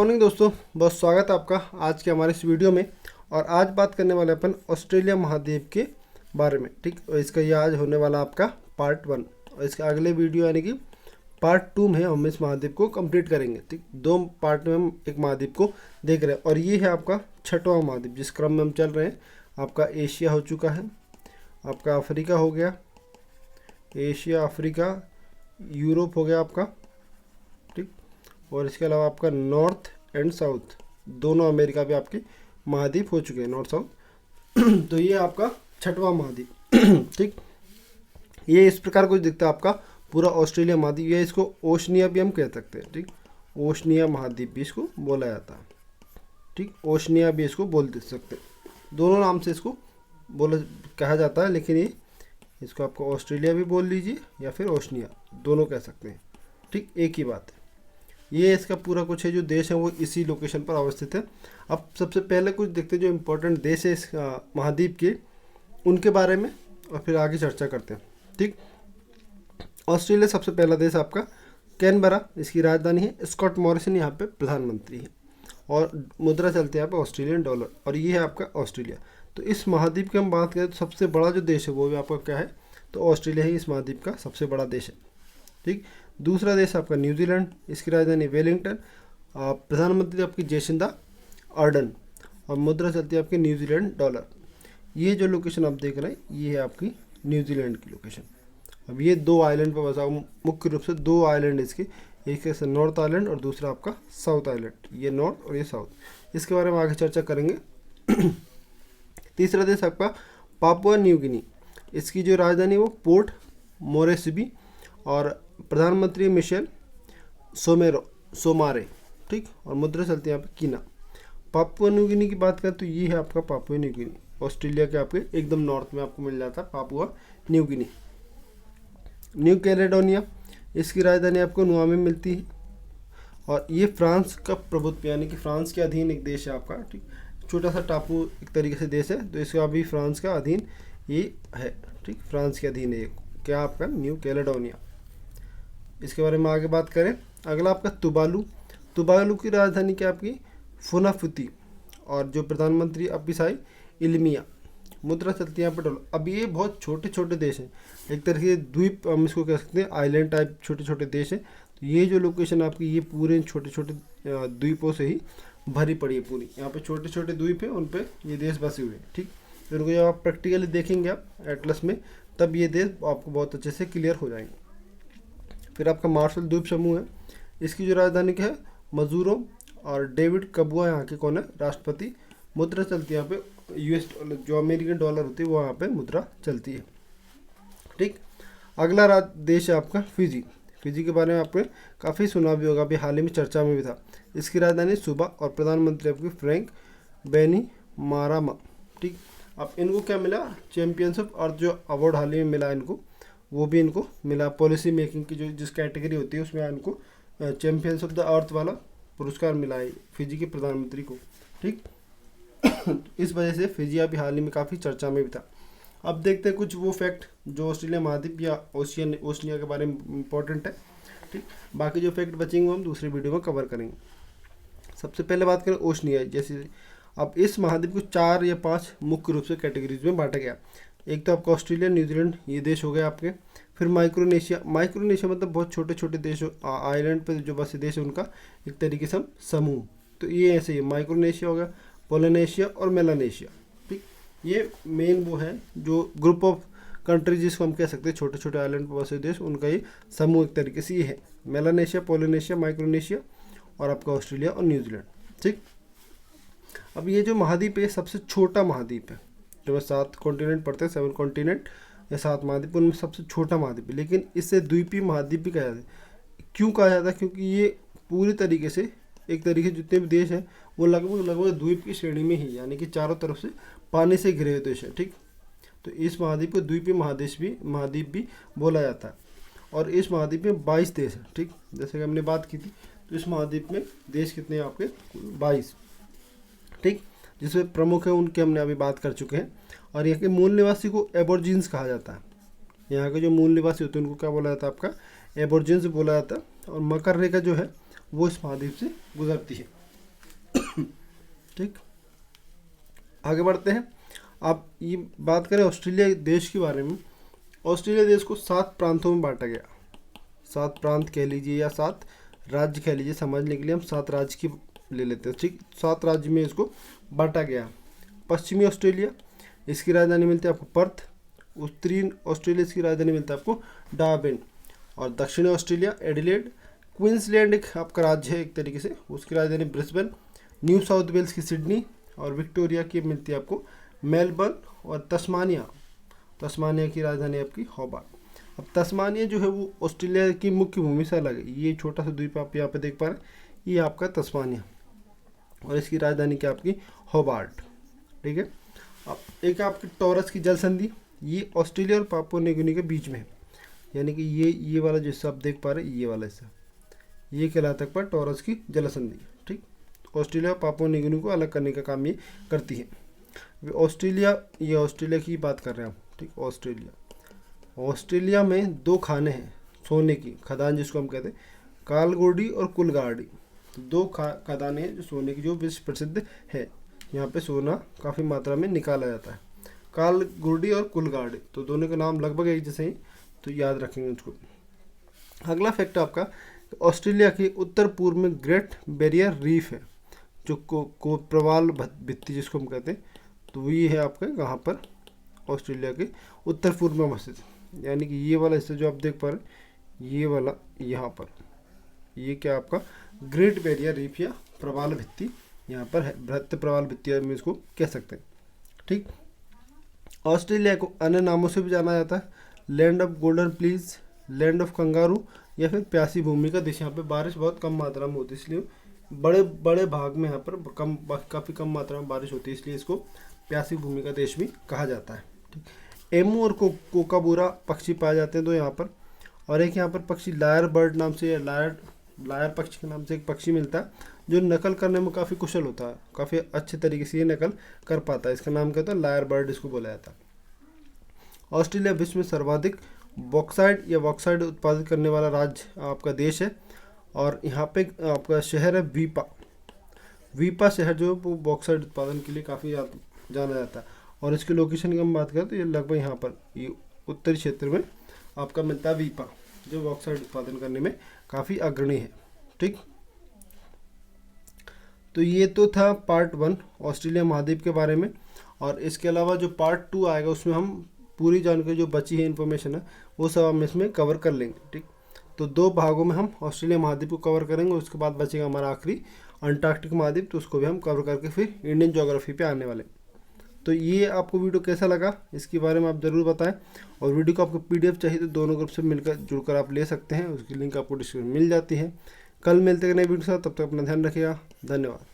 Morning दोस्तों, बहुत स्वागत है आपका आज के हमारे इस वीडियो में। और आज बात करने वाले अपन ऑस्ट्रेलिया महाद्वीप के बारे में। ठीक, और इसका ये आज होने वाला आपका पार्ट 1 और इसका अगले वीडियो यानी कि पार्ट 2 में हम इस महाद्वीप को कंप्लीट करेंगे। ठीक, 2 पार्ट में हम एक महाद्वीप को देख रहे हैं और ये है आपका 6वां महाद्वीप जिस क्रम में हम चल रहे हैं। आपका एशिया हो चुका है, आपका अफ्रीका हो गया, एशिया अफ्रीका यूरोप हो गया आपका। ठीक, और इसके अलावा आपका नॉर्थ एंड साउथ दोनों अमेरिका भी आपके महाद्वीप हो चुके हैं, नॉर्थ साउथ। तो ये आपका 6वां महाद्वीप। ठीक, ये इस प्रकार कुछ दिखता है आपका पूरा ऑस्ट्रेलिया महाद्वीप। ये इसको ओशनिया भी हम कह सकते हैं। ठीक, ओशनिया महाद्वीप भी इसको बोला जाता है। ठीक, ओशनिया भी इसको बोल सकते हैं, दोनों नाम से इसको बोला कहा जाता है, लेकिन ये इसको आपको ऑस्ट्रेलिया भी बोल लीजिए या फिर ओशनिया, दोनों कह सकते हैं। ठीक, एक ही बात है। ये इसका पूरा कुछ है, जो देश है वो इसी लोकेशन पर अवस्थित है। अब सबसे पहले कुछ देखते हैं जो इम्पोर्टेंट देश है इस महाद्वीप के, उनके बारे में, और फिर आगे चर्चा करते हैं। ठीक, ऑस्ट्रेलिया सबसे पहला देश आपका कैनबरा, इसकी राजधानी है। स्कॉट मॉरिसन यहाँ पे प्रधानमंत्री है और मुद्रा चलती है यहाँ पे ऑस्ट्रेलियन डॉलर, और ये है आपका ऑस्ट्रेलिया। तो इस महाद्वीप की हम बात करें तो सबसे बड़ा जो देश है वो भी आपका क्या है, तो ऑस्ट्रेलिया ही इस महाद्वीप का सबसे बड़ा देश है। ठीक, दूसरा देश आपका न्यूजीलैंड, इसकी राजधानी वेलिंगटन, प्रधानमंत्री आपकी जेसिंदा अर्डन, और मुद्रा चलती है आपकी न्यूजीलैंड डॉलर। ये जो लोकेशन आप देख रहे हैं ये है आपकी न्यूजीलैंड की लोकेशन। अब ये 2 आइलैंड पर बसा, मुख्य रूप से 2 आइलैंड इसके, एक है नॉर्थ आइलैंड और दूसरा आपका साउथ आइलैंड। ये नॉर्थ और ये साउथ, इसके बारे में आगे चर्चा करेंगे। तीसरा देश आपका पापुआ न्यू गिनी, इसकी जो राजधानी वो पोर्ट मोरेस्बी, और प्रधानमंत्री मिशेल सोमारे। ठीक, और मुद्रा चलती है यहाँ पे कीना। पापुआ न्यू गिनी की बात करें तो ये है आपका पापुआ न्यू गिनी, ऑस्ट्रेलिया के आपके एकदम नॉर्थ में आपको मिल जाता है Papua New Guinea. New Caledonia, इसकी राजधानी आपको नुआ में मिलती है, और ये फ्रांस का प्रभुत्व यानी कि फ्रांस के अधीन एक देश है आपका। ठीक, छोटा सा टापू एक तरीके से देश है, तो इसका भी फ्रांस का अधीन ये है। ठीक, फ्रांस के अधीन है क्या आपका न्यू कैलेडोनिया। इसके बारे में आगे बात करें। अगला आपका तुबालू की राजधानी क्या आपकी फुनाफुती, और जो प्रधानमंत्री अपिसाई इल्मिया, मुद्रा चलती है यहाँ पर डॉलर। अब ये बहुत छोटे छोटे देश हैं, एक तरह से द्वीप हम इसको कह सकते हैं, आइलैंड टाइप छोटे छोटे देश हैं। तो ये जो लोकेशन आपकी ये पूरे छोटे छोटे द्वीपों से ही भरी पड़ी है पूरी। यहाँ पे छोटे छोटे द्वीप हैं, उन पे ये देश बसे हुए हैं। ठीक, तो इनको जब आप प्रैक्टिकली देखेंगे आप एटलस में, तब ये देश आपको बहुत अच्छे से क्लियर हो जाएंगे। फिर आपका मार्शल द्वीप समूह है, इसकी जो राजधानी क्या है मजूरो, और डेविड कबुआ यहाँ के कौन है राष्ट्रपति। मुद्रा चलती है यहाँ पे यूएस डॉलर, जो अमेरिकन डॉलर होती है वो यहाँ पे मुद्रा चलती है। ठीक, अगला देश है आपका फिजी के बारे में आपने काफ़ी सुना भी होगा, अभी हाल ही में चर्चा में भी था। इसकी राजधानी सुबा, और प्रधानमंत्री आपकी फ्रैंक बैनिमारामा। ठीक, अब इनको क्या मिला, चैंपियंस ऑफ अर्थ जो अवार्ड हाल ही में मिला इनको, वो भी इनको मिला। पॉलिसी मेकिंग की जो जिस कैटेगरी होती है उसमें इनको चैंपियंस ऑफ द अर्थ वाला पुरस्कार मिला है फिजी के प्रधानमंत्री को। ठीक, इस वजह से फिजी अभी हाल ही में काफ़ी चर्चा में भी था। अब देखते हैं कुछ वो फैक्ट जो ऑस्ट्रेलिया महाद्वीप या ओशनिया के बारे में इंपॉर्टेंट है। ठीक, बाकी जो फैक्ट बचेंगे हम दूसरी वीडियो में कवर करेंगे। सबसे पहले बात करें ओशनिया जैसे। अब इस महाद्वीप को 4 या 5 मुख्य रूप से कैटेगरीज में बांटा गया। एक तो आपका ऑस्ट्रेलिया, न्यूजीलैंड, ये देश हो गए आपके। फिर माइक्रोनेशिया मतलब बहुत छोटे छोटे देश, आइलैंड पर जो बसे देश है उनका एक तरीके से हम समूह। तो ये ऐसे ही माइक्रोनेशिया हो गया, पोलिनेशिया और मेलानेशिया। ठीक, ये मेन वो है जो ग्रुप ऑफ कंट्रीज जिसको हम कह सकते हैं छोटे छोटे आइलैंड पर बसे देश, उनका ये समूह एक तरीके से ये है मेलानेशिया, पोलिनेशिया, माइक्रोनेशिया और आपका ऑस्ट्रेलिया और न्यूजीलैंड। ठीक, अब ये जो महाद्वीप है सबसे छोटा महाद्वीप है, जो 7 कॉन्टिनेंट पड़ते हैं, 7 कॉन्टिनेंट या 7 महाद्वीप, उनमें सबसे छोटा महाद्वीप है, लेकिन इसे द्वीपीय महाद्वीप भी कहा जाता है। क्यों कहा जाता है, क्योंकि ये पूरी तरीके से एक तरीके से जितने भी देश हैं वो लगभग द्वीप की श्रेणी में ही, यानी कि चारों तरफ से पानी से घिरे हुए देश हैं। ठीक, तो इस महाद्वीप को द्वीपीय महाद्वीप भी बोला जाता है। और इस महाद्वीप में 22 देश हैं। ठीक, जैसे कि हमने बात की थी, तो इस महाद्वीप में देश कितने हैं आपके 22। ठीक, जिसमें प्रमुख है उनके हमने अभी बात कर चुके हैं। और यहाँ के मूल निवासी को एबोर्जिन्स कहा जाता है। यहाँ के जो मूल निवासी होते हैं उनको क्या बोला जाता है, आपका एबोर्जिन्स बोला जाता है। और मकर रेखा जो है वो इस महाद्वीप से गुजरती है। ठीक, आगे बढ़ते हैं। आप ये बात करें ऑस्ट्रेलिया देश के बारे में। ऑस्ट्रेलिया देश को 7 प्रांतों में बांटा गया। 7 प्रांत कह लीजिए या 7 राज्य कह लीजिए, समझने के लिए हम 7 राज्य की ले लेते हैं। ठीक, 7 राज्य में इसको बांटा गया। पश्चिमी ऑस्ट्रेलिया, इसकी राजधानी मिलती है आपको पर्थ। उत्तरी ऑस्ट्रेलिया, इसकी राजधानी मिलती है आपको डार्विन। और दक्षिणी ऑस्ट्रेलिया एडिलेड। क्वींसलैंड एक आपका राज्य है एक तरीके से, उसकी राजधानी ब्रिस्बेन। न्यू साउथ वेल्स की सिडनी। और विक्टोरिया की मिलती है आपको मेलबर्न। और तस्मानिया की राजधानी आपकी होबार्ट। अब तस्मानिया जो है वो ऑस्ट्रेलिया की मुख्य भूमि से अलग है। ये छोटा सा द्वीप आप यहाँ पे देख पा रहे हैं, ये आपका तस्मानिया, और इसकी राजधानी क्या आपकी होबार्ट। ठीक है, अब एक आपकी टॉरस की जल संधि, ये ऑस्ट्रेलिया और पापुआ न्यू गिनी के बीच में है। यानी कि ये वाला जो हिस्सा आप देख पा रहे हैं, ये वाला हिस्सा, ये कहलाता है टॉरस की जल संधि। ठीक, ऑस्ट्रेलिया और पापुआ न्यू गिनी को अलग करने का काम ये करती है। ये ऑस्ट्रेलिया की बात कर रहे हैं हम। ठीक, ऑस्ट्रेलिया में 2 खाने हैं सोने की खदान जिसको हम कहते हैं, कालगोडी और कुलगाड़ी। तो 2 खदानें हैं जो सोने की, जो विश्व प्रसिद्ध है। यहाँ पे सोना काफ़ी मात्रा में निकाला जाता है, कालगोडी और कुलगाड़ी। तो दोनों के नाम लगभग एक जैसे ही, तो याद रखेंगे उसको। अगला फैक्ट आपका, ऑस्ट्रेलिया के उत्तर पूर्व में ग्रेट बैरियर रीफ है, जो को प्रवाल भित्ति जिसको हम कहते हैं। तो ये है आपके कहाँ पर, ऑस्ट्रेलिया के उत्तर पूर्व में अवस्थित। यानी कि ये वाला हिस्सा जो आप देख पा रहे हैं, ये वाला यहाँ पर, ये क्या आपका ग्रेट बैरियर रीफ या प्रवाल भित्ति यहाँ पर है। बृहत प्रवाल भित्ति हम इसको कह सकते हैं। ठीक, ऑस्ट्रेलिया को अन्य नामों से भी जाना जाता है, land of golden please, land of kangaroo, या फिर प्यासी भूमि का देश। यहाँ पे बारिश बहुत कम मात्रा में होती है, इसलिए बड़े भाग में यहाँ पर काफ़ी कम मात्रा में बारिश होती है, इसलिए इसको प्यासी भूमि का देश भी कहा जाता है। ठीक, एमू और कोकाबूरा पक्षी पाए जाते हैं 2 यहाँ पर। और एक यहाँ पर पक्षी लायर बर्ड नाम से, लायर पक्षी के नाम से एक पक्षी मिलता है, जो नकल करने में काफ़ी कुशल होता है, काफ़ी अच्छे तरीके से ये नकल कर पाता है। इसका नाम क्या होता है, लायर बर्ड इसको बोला जाता है। ऑस्ट्रेलिया विश्व में सर्वाधिक बॉक्साइट या उत्पादित करने वाला राज्य आपका देश है। और यहाँ पे आपका शहर है वीपा शहर, जो वो बॉक्साइट उत्पादन के लिए काफ़ी जाना जाता है। और इसकी लोकेशन की हम बात करें तो ये लगभग यहाँ पर, ये उत्तरी क्षेत्र में आपका मिलता है वीपा, जो बॉक्साइट उत्पादन करने में काफ़ी अग्रणी है। ठीक, तो ये तो था पार्ट 1 ऑस्ट्रेलिया महाद्वीप के बारे में। और इसके अलावा जो पार्ट 2 आएगा उसमें हम पूरी जानकारी जो बची है इन्फॉर्मेशन है वो सब हम इसमें कवर कर लेंगे। ठीक, तो 2 भागों में हम ऑस्ट्रेलिया महाद्वीप को कवर करेंगे। उसके बाद बचेगा हमारा आखिरी अंटार्कटिक महाद्वीप, तो उसको भी हम कवर करके फिर इंडियन ज्योग्राफी पे आने वाले। तो ये आपको वीडियो कैसा लगा इसके बारे में आप ज़रूर बताएं। और वीडियो को आपको PDF चाहिए तो दोनों ग्रुप से मिलकर जुड़कर आप ले सकते हैं, उसकी लिंक आपको डिस्क्रिप्शन में मिल जाती है। कल मिलते हैं नए वीडियो के साथ, तब तक अपना ध्यान रखिएगा। धन्यवाद।